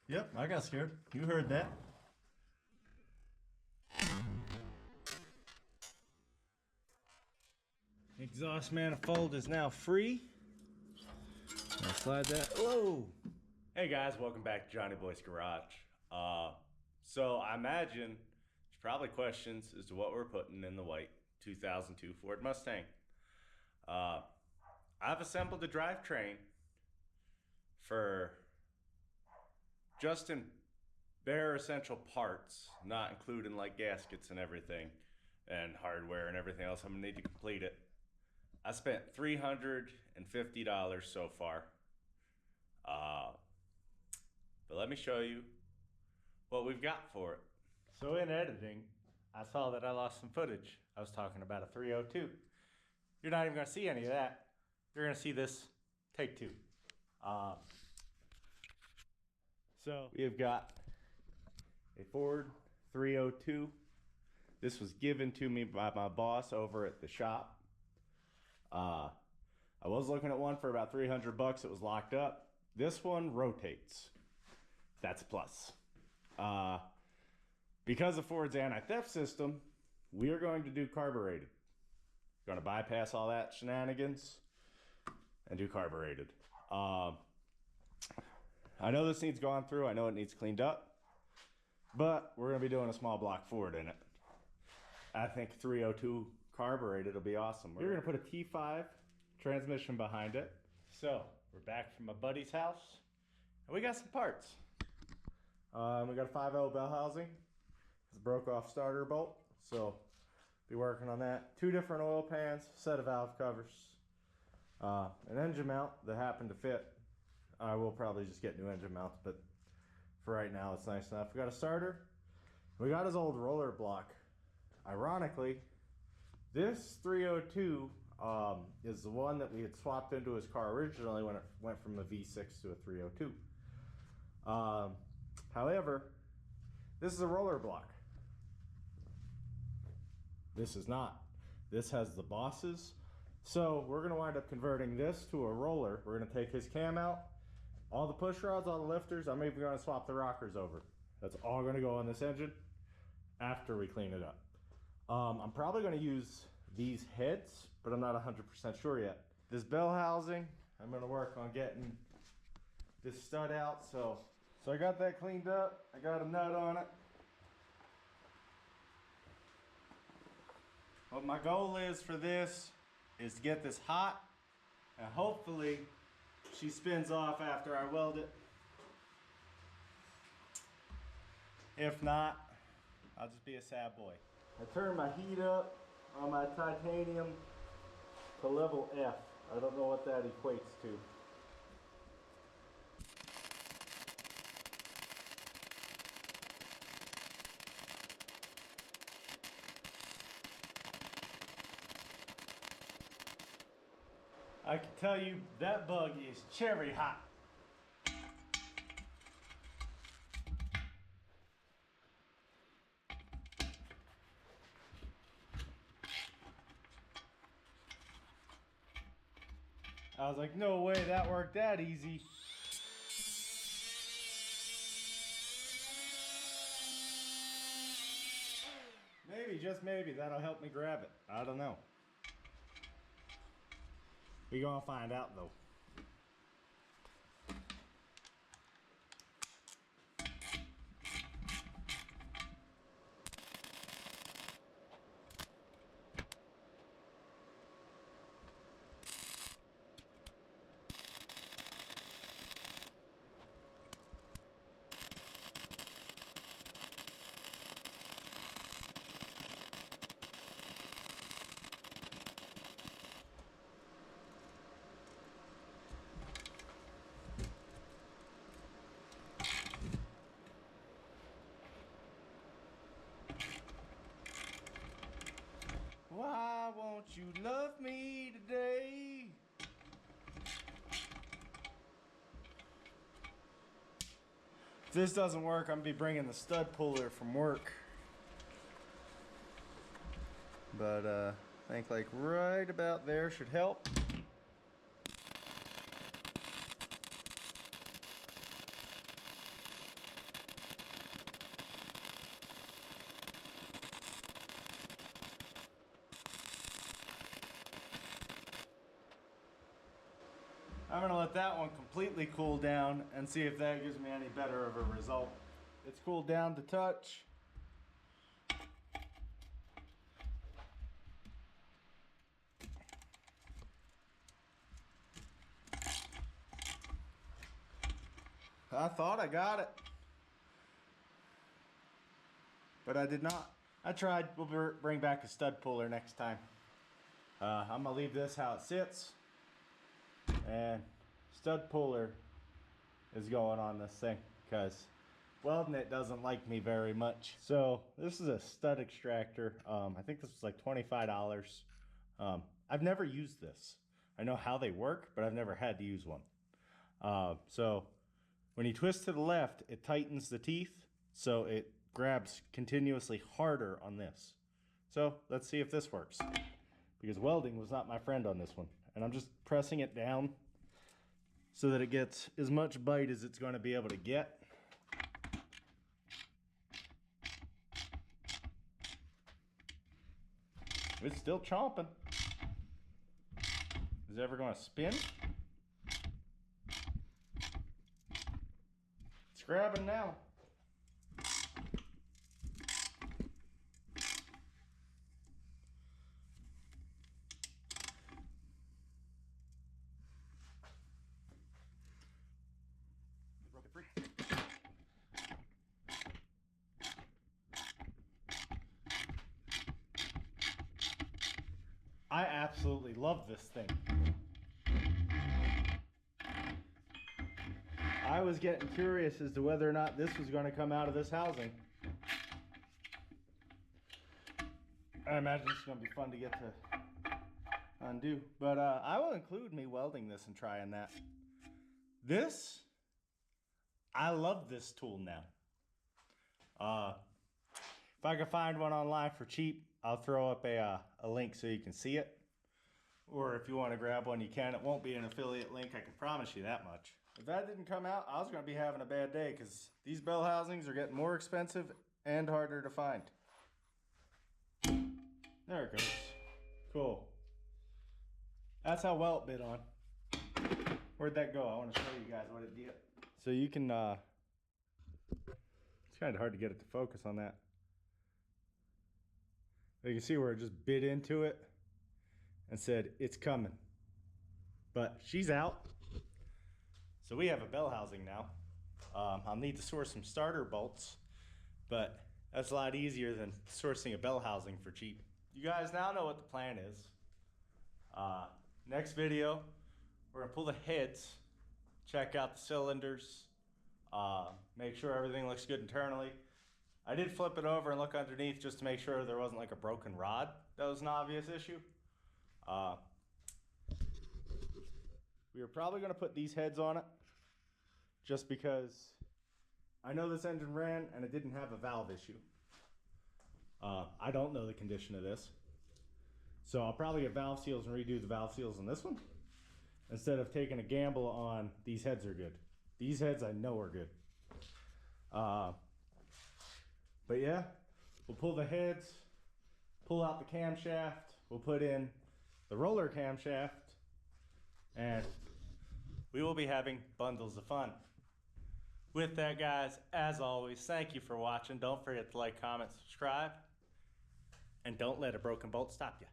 Yep, I got scared. You heard that. Exhaust manifold is now free. I'll slide that. Whoa! Hey guys, welcome back to Johnny Boy's Garage. So I imagine there's probably questions as to what we're putting in the white 2002 Ford Mustang. I've assembled the drivetrain for just in bare essential parts, not including like gaskets and everything and hardware and everything else. I'm gonna need to complete it. I spent $350 so far. But let me show you what we've got for it. So in editing, I saw that I lost some footage. I was talking about a 302. You're not even gonna see any of that. You're gonna see this take two. So we have got a Ford 302. This was given to me by my boss over at the shop. I was looking at one for about 300 bucks. It was locked up. This one rotates. That's a plus. Because of Ford's anti-theft system, we are going to do carbureted. Going to bypass all that shenanigans and do carbureted. I know this needs gone through. I know it needs cleaned up, but we're going to be doing a small block Ford in it. I think 302 carbureted will be awesome. We're going to put a T5 transmission behind it. So we're back from my buddy's house and we got some parts. We got a 5.0 bell housing. It's a broke off starter bolt, so be working on that. Two different oil pans, set of valve covers, an engine mount that happened to fit. I will probably just get new engine mounts, but for right now it's nice enough. We got a starter. We got his old roller block. Ironically, this 302 is the one that we had swapped into his car originally when it went from a V6 to a 302. However, this is a roller block. This is not. This has the bosses. So we're going to wind up converting this to a roller. We're going to take his cam out, all the push rods, all the lifters. I'm even going to swap the rockers over. That's all going to go on this engine after we clean it up. I'm probably going to use these heads, but I'm not 100% sure yet. This bell housing, I'm going to work on getting this stud out. So I got that cleaned up. I got a nut on it. What my goal is for this is to get this hot, and hopefully she spins off after I weld it. If not, I'll just be a sad boy. I turned my heat up on my titanium to level F. I don't know what that equates to. I can tell you that buggy is cherry hot. I was like, no way that worked that easy. Maybe, just maybe, that'll help me grab it. I don't know. We gonna find out though. Why won't you love me today? If this doesn't work, I'm gonna be bringing the stud puller from work. But I think like right about there should help. I'm gonna let that one completely cool down and see if that gives me any better of a result. It's cooled down to touch. I thought I got it, but I did not. I tried. We'll bring back a stud puller next time. I'm gonna leave this how it sits, and stud puller is going on this thing because welding it doesn't like me very much. So this is a stud extractor. I think this was like $25. I've never used this. I know how they work, but I've never had to use one. So when you twist to the left, it tightens the teeth, so it grabs continuously harder on this. So let's see if this works, because welding was not my friend on this one. And I'm just pressing it down so that it gets as much bite as it's going to be able to get. It's still chomping. Is it ever going to spin? It's grabbing now. I absolutely love this thing. I was getting curious as to whether or not this was going to come out of this housing. I imagine it's going to be fun to get to undo. But I will include me welding this and trying that. This, I love this tool now. If I can find one online for cheap, I'll throw up a link so you can see it. Or if you want to grab one, you can. It won't be an affiliate link, I can promise you that much. If that didn't come out, I was going to be having a bad day because these bell housings are getting more expensive and harder to find. There it goes. Cool. That's how well it bit on. Where'd that go? I want to show you guys what it did. So you can, it's kind of hard to get it to focus on that. You can see where it just bit into it and said, it's coming. But she's out. So we have a bell housing now. I'll need to source some starter bolts, but that's a lot easier than sourcing a bell housing for cheap. You guys now know what the plan is. Next video, we're gonna pull the heads, check out the cylinders, make sure everything looks good internally. I did flip it over and look underneath just to make sure there wasn't like a broken rod. That was an obvious issue. We were probably gonna put these heads on it just because I know this engine ran and it didn't have a valve issue. I don't know the condition of this. So I'll probably get valve seals and redo the valve seals on this one instead of taking a gamble on these heads are good. These heads I know are good. But yeah, we'll pull the heads, pull out the camshaft, we'll put in the roller camshaft, and we will be having bundles of fun. With that, guys, as always, thank you for watching. Don't forget to like, comment, subscribe, and don't let a broken bolt stop you.